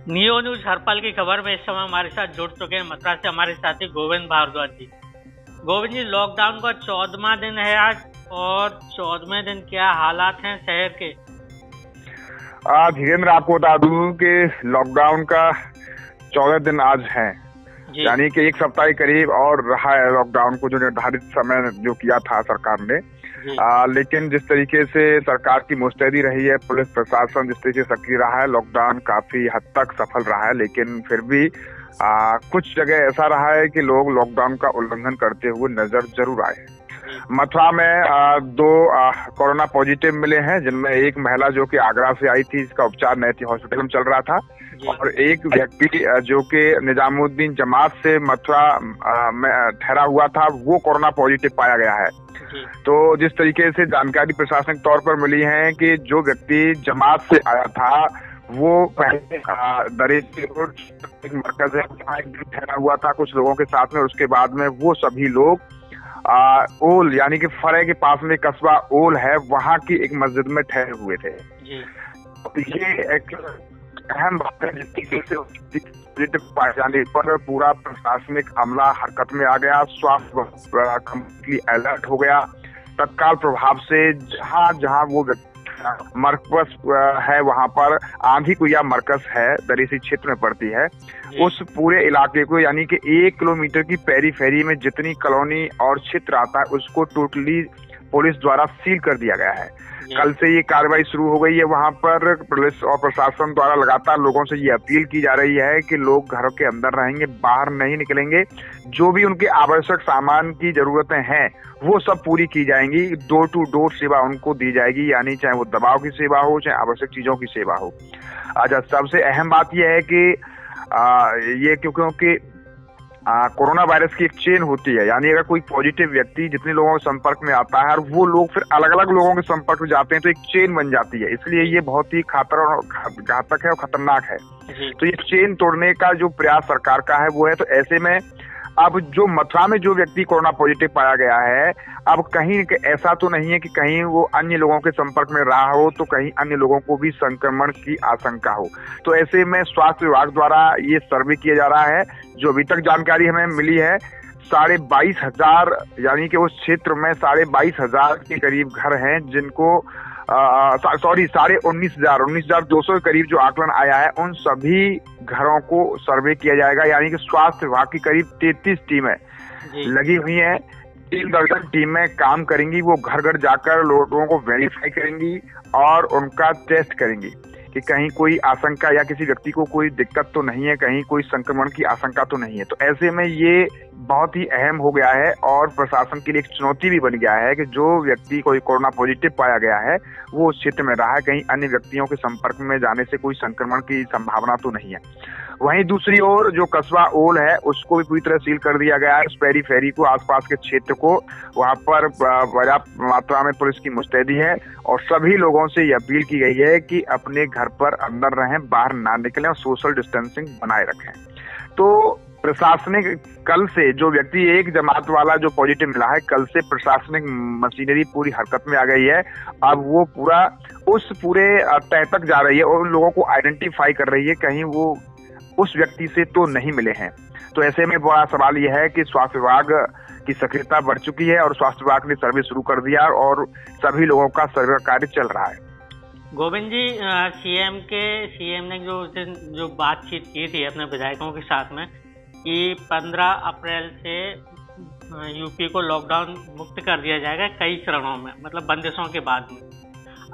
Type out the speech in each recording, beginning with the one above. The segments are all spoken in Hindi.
नियो न्यूज हरपल की खबर में इस समय हमारे साथ जुड़ चुके हैं मथुरा से हमारे साथी गोविंद भारद्वाज जी। गोविंद जी, लॉकडाउन का 14वां दिन है आज, और 14वें दिन क्या हालात हैं शहर के? धीरेन्द्र, आपको बता दूं कि लॉकडाउन का 14 दिन आज है, यानी कि एक सप्ताह के करीब और रहा है लॉकडाउन को, जो निर्धारित समय जो किया था सरकार ने। लेकिन जिस तरीके से सरकार की मुस्तैदी रही है, पुलिस प्रशासन जिस तरीके से सक्रिय रहा है, लॉकडाउन काफी हद तक सफल रहा है। लेकिन फिर भी कुछ जगह ऐसा रहा है कि लोग लॉकडाउन का उल्लंघन करते हुए नजर जरूर आए। मथुरा में 2 कोरोना पॉजिटिव मिले हैं, जिनमें एक महिला जो कि आगरा से आई थी, इसका उपचार नैती हॉस्पिटल में चल रहा था, और एक व्यक्ति जो कि निजामुद्दीन जमात से मथुरा में ठहरा हुआ था, वो कोरोना पॉजिटिव पाया गया है। तो जिस तरीके से जानकारी प्रशासनिक तौर पर मिली है कि जो व्यक्ति जमात से आया था वो पहले दरेसी रोड एक मरकज है, वहाँ एक दिन ठहरा हुआ था कुछ लोगों के साथ में, और उसके बाद में वो सभी लोग ओल यानी कि फरे के पास में कस्बा ओल है, वहाँ की एक मस्जिद में ठहरे हुए थे। तो ये एक अहम बात है, जिसकी पाए जाने पर पूरा प्रशासनिक अमला हरकत में आ गया, स्वास्थ्य कंप्लीटली अलर्ट हो गया। तत्काल प्रभाव से जहां जहां वो मरकज है, वहां पर आंधी कुइया मरकज है, दरेसी क्षेत्र में पड़ती है, उस पूरे इलाके को, यानी कि 1 किलोमीटर की पेरीफेरी में जितनी कॉलोनी और क्षेत्र आता है, उसको टोटली पुलिस द्वारा सील कर दिया गया है। कल से ये कार्रवाई शुरू हो गई है। वहां पर पुलिस और प्रशासन द्वारा लगातार लोगों से ये अपील की जा रही है कि लोग घरों के अंदर रहेंगे, बाहर नहीं निकलेंगे। जो भी उनके आवश्यक सामान की जरूरतें हैं वो सब पूरी की जाएंगी। डोर टू डोर सेवा उनको दी जाएगी, यानी चाहे वो दवाओं की सेवा हो, चाहे आवश्यक चीजों की सेवा हो। अच्छा, सबसे अहम बात यह है कि ये क्योंकि कोरोना वायरस की एक चेन होती है, यानी अगर कोई पॉजिटिव व्यक्ति जितने लोगों के संपर्क में आता है और वो लोग फिर अलग अलग लोगों के संपर्क में जाते हैं, तो एक चेन बन जाती है। इसलिए ये बहुत ही घातक है और खतरनाक है। तो ये चेन तोड़ने का जो प्रयास सरकार का है वो है। तो ऐसे में अब जो मथुरा में जो व्यक्ति कोरोना पॉजिटिव पाया गया है, अब कहीं ऐसा तो नहीं है कि कहीं वो अन्य लोगों के संपर्क में रहा हो तो कहीं अन्य लोगों को भी संक्रमण की आशंका हो। तो ऐसे में स्वास्थ्य विभाग द्वारा ये सर्वे किया जा रहा है। जो अभी तक जानकारी हमें मिली है, 22,500 यानी कि उस क्षेत्र में 22,500 के करीब घर हैं जिनको 19,200 के करीब जो आकलन आया है, उन सभी घरों को सर्वे किया जाएगा। यानी कि स्वास्थ्य विभाग की करीब 33 टीमें लगी हुई हैं। 3 दर्जन टीमें काम करेंगी। वो घर घर जाकर लोगों को वेरीफाई करेंगी और उनका टेस्ट करेंगी कि कहीं कोई आशंका या किसी व्यक्ति को कोई दिक्कत तो नहीं है, कहीं कोई संक्रमण की आशंका तो नहीं है। तो ऐसे में ये बहुत ही अहम हो गया है और प्रशासन के लिए एक चुनौती भी बन गया है कि जो व्यक्ति कोई कोरोना पॉजिटिव पाया गया है वो उस क्षेत्र में रहा है, कहीं अन्य व्यक्तियों के संपर्क में जाने से कोई संक्रमण की संभावना तो नहीं है। वहीं दूसरी ओर जो कस्बा ओल है उसको भी पूरी तरह सील कर दिया गया है। उस पेरीफेरी को, आसपास के क्षेत्र को, वहां पर पर्याप्त मात्रा में पुलिस की मुस्तैदी है और सभी लोगों से ये अपील की गई है कि अपने घर पर अंदर रहें, बाहर ना निकलें और सोशल डिस्टेंसिंग बनाए रखें। तो प्रशासनिक कल से जो व्यक्ति एक जमात वाला जो पॉजिटिव मिला है, कल से प्रशासनिक मशीनरी पूरी हरकत में आ गई है। अब वो उस पूरे तह तक जा रही है और उन लोगों को आइडेंटिफाई कर रही है, कहीं वो उस व्यक्ति से तो नहीं मिले हैं। तो ऐसे में बड़ा सवाल यह है कि स्वास्थ्य विभाग की सक्रियता बढ़ चुकी है और स्वास्थ्य विभाग ने सर्वे शुरू कर दिया और सभी लोगों का सर्वे कार्य चल रहा है। गोविंद जी, सीएम ने जो बातचीत की थी अपने विधायकों के साथ में कि 15 अप्रैल से यूपी को लॉकडाउन मुक्त कर दिया जाएगा कई चरणों में, मतलब बंदिशों के बाद में।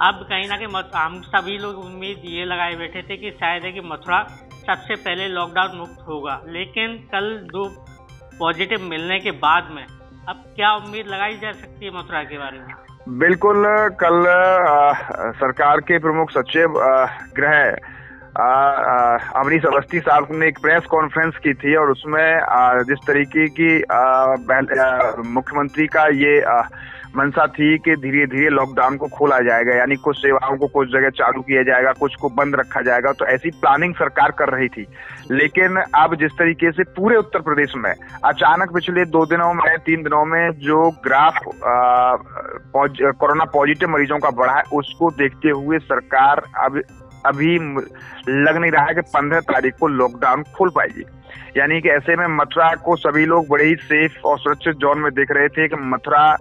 अब कहीं ना कहीं हम सभी लोग उम्मीद ये लगाए बैठे थे कि शायद है कि मथुरा सबसे पहले लॉकडाउन मुक्त होगा, लेकिन कल 2 पॉजिटिव मिलने के बाद में अब क्या उम्मीद लगाई जा सकती है मथुरा के बारे में? बिल्कुल, कल सरकार के प्रमुख सचिव गृह अमरीश अवस्थी साहब ने एक प्रेस कॉन्फ्रेंस की थी और उसमें जिस तरीके की मुख्यमंत्री का ये मंशा थी कि धीरे धीरे लॉकडाउन को खोला जाएगा, यानी कुछ सेवाओं को कुछ जगह चालू किया जाएगा, कुछ को बंद रखा जाएगा। तो ऐसी प्लानिंग सरकार कर रही थी। लेकिन अब जिस तरीके से पूरे उत्तर प्रदेश में अचानक पिछले 2 दिनों में 3 दिनों में जो ग्राफ कोरोना पॉजिटिव मरीजों का बढ़ा है, उसको देखते हुए सरकार अब अभी लग नहीं रहा है कि 15 तारीख को लॉकडाउन खुल पाएगी। यानी कि ऐसे में मथुरा को सभी लोग बड़े ही सेफ और सुरक्षित जोन में देख रहे थे कि मथुरा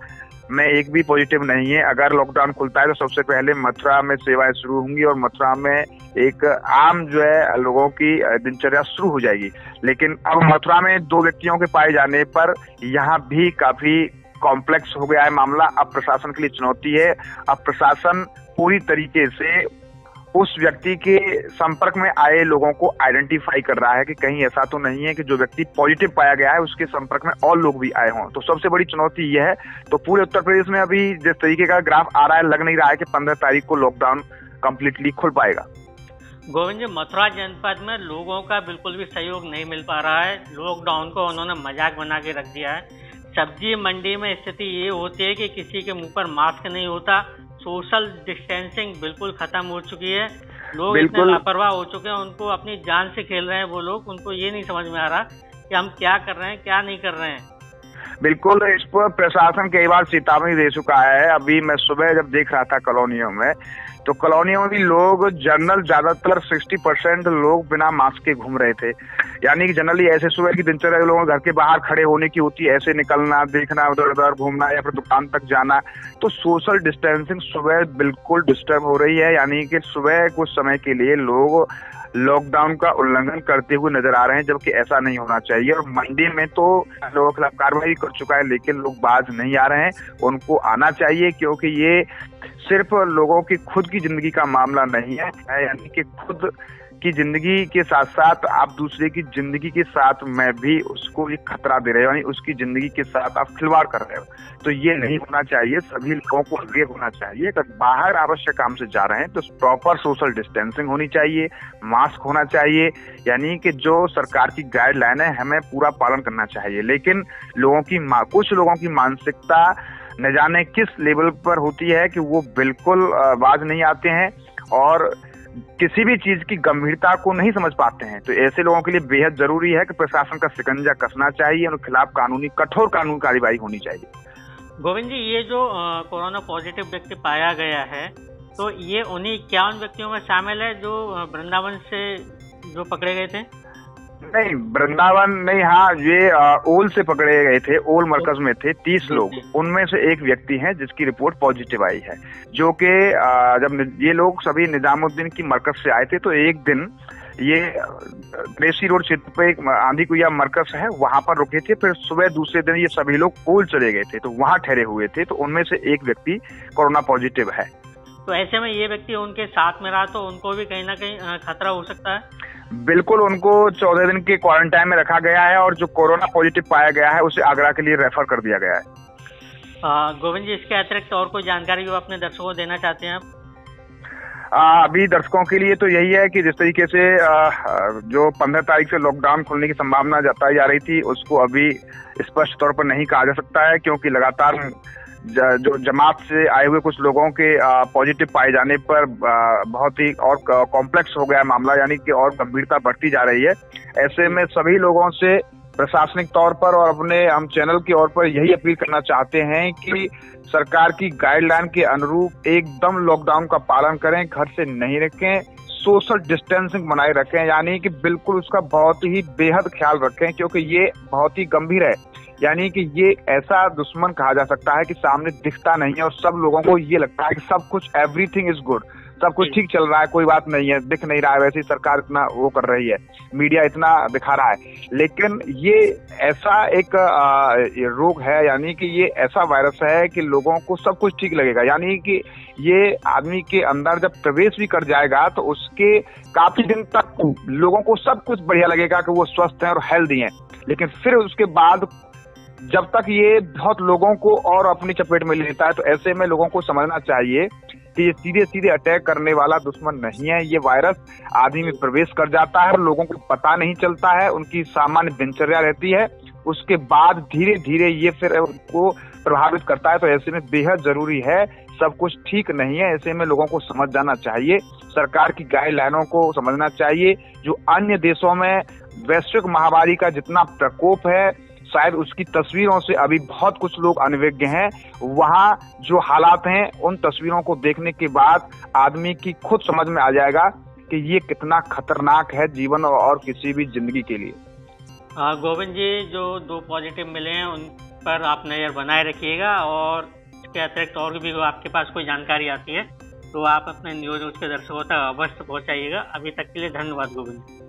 में एक भी पॉजिटिव नहीं है। अगर लॉकडाउन खुलता है तो सबसे पहले मथुरा में सेवाएं शुरू होंगी और मथुरा में एक आम जो है लोगों की दिनचर्या शुरू हो जाएगी। लेकिन अब मथुरा में 2 व्यक्तियों के पाए जाने पर यहाँ भी काफी कॉम्प्लेक्स हो गया है मामला। अब प्रशासन के लिए चुनौती है। अब प्रशासन पूरी तरीके से उस व्यक्ति के संपर्क में आए लोगों को आइडेंटिफाई कर रहा है कि कहीं ऐसा तो नहीं है कि जो व्यक्ति पॉजिटिव पाया गया है उसके संपर्क में और लोग भी आए हों। तो सबसे बड़ी चुनौती यह है। तो पूरे उत्तर प्रदेश में अभी जिस तरीके का ग्राफ आ रहा है, लग नहीं रहा है कि 15 तारीख को लॉकडाउन कंप्लीटली खुल पाएगा। गोविंद जी, मथुरा जनपद में लोगों का बिल्कुल भी सहयोग नहीं मिल पा रहा है। लॉकडाउन को उन्होंने मजाक बना के रख दिया है। सब्जी मंडी में स्थिति ये होती है कि किसी के मुंह पर मास्क नहीं होता। सोशल डिस्टेंसिंग बिल्कुल खत्म हो चुकी है। लोग इतने लापरवाह हो चुके हैं, उनको अपनी जान से खेल रहे हैं वो लोग। उनको ये नहीं समझ में आ रहा कि हम क्या कर रहे हैं, क्या नहीं कर रहे हैं। बिल्कुल, इस पर प्रशासन कई बार चेतावनी दे चुका है। अभी मैं सुबह जब देख रहा था कॉलोनियों में, तो कॉलोनियों में भी लोग जनरल ज्यादातर 60% लोग बिना मास्क के घूम रहे थे। यानी कि जनरली ऐसे सुबह की दिनचर्या लोगों घर के बाहर खड़े होने की होती है, ऐसे निकलना, देखना, उधर उधर घूमना या फिर दुकान तक जाना। तो सोशल डिस्टेंसिंग सुबह बिल्कुल डिस्टर्ब हो रही है। यानी कि सुबह कुछ समय के लिए लोग लॉकडाउन का उल्लंघन करते हुए नजर आ रहे हैं, जबकि ऐसा नहीं होना चाहिए। और मंडी में तो लोगों के खिलाफ कार्रवाई कर चुका है, लेकिन लोग बाज नहीं आ रहे हैं। उनको आना चाहिए, क्योंकि ये सिर्फ लोगों की खुद की जिंदगी का मामला नहीं है। यानी कि खुद की जिंदगी के साथ साथ आप दूसरे की जिंदगी के साथ में भी उसको एक खतरा दे रहे हो, यानी उसकी जिंदगी के साथ आप खिलवाड़ कर रहे हो। तो ये नहीं होना चाहिए। सभी लोगों को अवेयर होना चाहिए। अगर बाहर आवश्यक काम से जा रहे हैं तो प्रॉपर सोशल डिस्टेंसिंग होनी चाहिए, मास्क होना चाहिए। यानी कि जो सरकार की गाइडलाइन है हमें पूरा पालन करना चाहिए। लेकिन कुछ लोगों की मानसिकता न जाने किस लेवल पर होती है कि वो बिल्कुल बाज नहीं आते हैं और किसी भी चीज की गंभीरता को नहीं समझ पाते हैं। तो ऐसे लोगों के लिए बेहद जरूरी है कि प्रशासन का शिकंजा कसना चाहिए, उनके खिलाफ कठोर कानूनी कार्रवाई होनी चाहिए। गोविंद जी, ये जो कोरोना पॉजिटिव व्यक्ति पाया गया है, तो ये उन व्यक्तियों में शामिल है जो वृंदावन से जो पकड़े गए थे? नहीं, वृंदावन नहीं। हाँ, ये ओल से पकड़े गए थे। ओल मरकज में थे 30 लोग। उनमें से एक व्यक्ति है जिसकी रिपोर्ट पॉजिटिव आई है, जो कि जब ये लोग सभी निजामुद्दीन की मरकज से आए थे, तो एक दिन ये प्रेसी रोड क्षेत्र पे एक आंधी कुइया मरकज है, वहां पर रुके थे। फिर सुबह दूसरे दिन ये सभी लोग ओल चले गए थे, तो वहां ठहरे हुए थे। तो उनमें से एक व्यक्ति कोरोना पॉजिटिव है। तो ऐसे में ये व्यक्ति उनके साथ में रहा तो उनको भी कहीं ना कहीं खतरा हो सकता है? बिल्कुल, उनको 14 दिन के क्वारंटाइन में रखा गया है और जो कोरोना पॉजिटिव पाया गया है उसे आगरा के लिए रेफर कर दिया गया है। गोविंद जी, इसके अतिरिक्त और कोई जानकारी जो अपने दर्शकों को देना चाहते हैं आप? अभी दर्शकों के लिए तो यही है कि जिस तरीके से जो 15 तारीख से लॉकडाउन खुलने की संभावना जताई जा रही थी, उसको अभी स्पष्ट तौर पर नहीं कहा जा सकता है, क्योंकि लगातार जो जमात से आए हुए कुछ लोगों के पॉजिटिव पाए जाने पर बहुत ही और कॉम्प्लेक्स हो गया मामला, यानी कि और गंभीरता बढ़ती जा रही है। ऐसे में सभी लोगों से प्रशासनिक तौर पर और अपने हम चैनल की ओर पर यही अपील करना चाहते हैं कि सरकार की गाइडलाइन के अनुरूप एकदम लॉकडाउन का पालन करें, घर से नहीं रखें, सोशल डिस्टेंसिंग बनाए रखें। यानी कि बिल्कुल उसका बहुत ही बेहद ख्याल रखें, क्योंकि ये बहुत ही गंभीर है। यानी कि ये ऐसा दुश्मन कहा जा सकता है कि सामने दिखता नहीं है और सब लोगों को ये लगता है कि सब कुछ एवरीथिंग इज गुड, सब कुछ ठीक चल रहा है, कोई बात नहीं है, दिख नहीं रहा है। वैसे ही सरकार इतना वो कर रही है, मीडिया इतना दिखा रहा है। लेकिन ये ऐसा एक रोग है, यानी कि ये ऐसा वायरस है कि लोगों को सब कुछ ठीक लगेगा। यानी कि ये आदमी के अंदर जब प्रवेश भी कर जाएगा तो उसके काफी दिन तक लोगों को सब कुछ बढ़िया लगेगा कि वो स्वस्थ हैं और हेल्दी हैं। लेकिन फिर उसके बाद जब तक ये बहुत लोगों को और अपनी चपेट में लेता है, तो ऐसे में लोगों को समझना चाहिए कि ये सीधे सीधे अटैक करने वाला दुश्मन नहीं है। ये वायरस आदमी में प्रवेश कर जाता है और लोगों को पता नहीं चलता है, उनकी सामान्य दिनचर्या रहती है, उसके बाद धीरे धीरे ये फिर उनको प्रभावित करता है। तो ऐसे में बेहद जरूरी है, सब कुछ ठीक नहीं है, ऐसे में लोगों को समझ जाना चाहिए, सरकार की गाइडलाइनों को समझना चाहिए। जो अन्य देशों में वैश्विक महामारी का जितना प्रकोप है, शायद उसकी तस्वीरों से अभी बहुत कुछ लोग अनभिज्ञ हैं। वहाँ जो हालात हैं, उन तस्वीरों को देखने के बाद आदमी की खुद समझ में आ जाएगा कि ये कितना खतरनाक है जीवन और किसी भी जिंदगी के लिए। गोविंद जी, जो 2 पॉजिटिव मिले हैं उन पर आप नजर बनाए रखिएगा, और इसके अतिरिक्त और भी आपके पास कोई जानकारी आती है तो आप अपने न्यूज के दर्शकों तक अवश्य पहुंचाइएगा। अभी तक के लिए धन्यवाद गोविंद।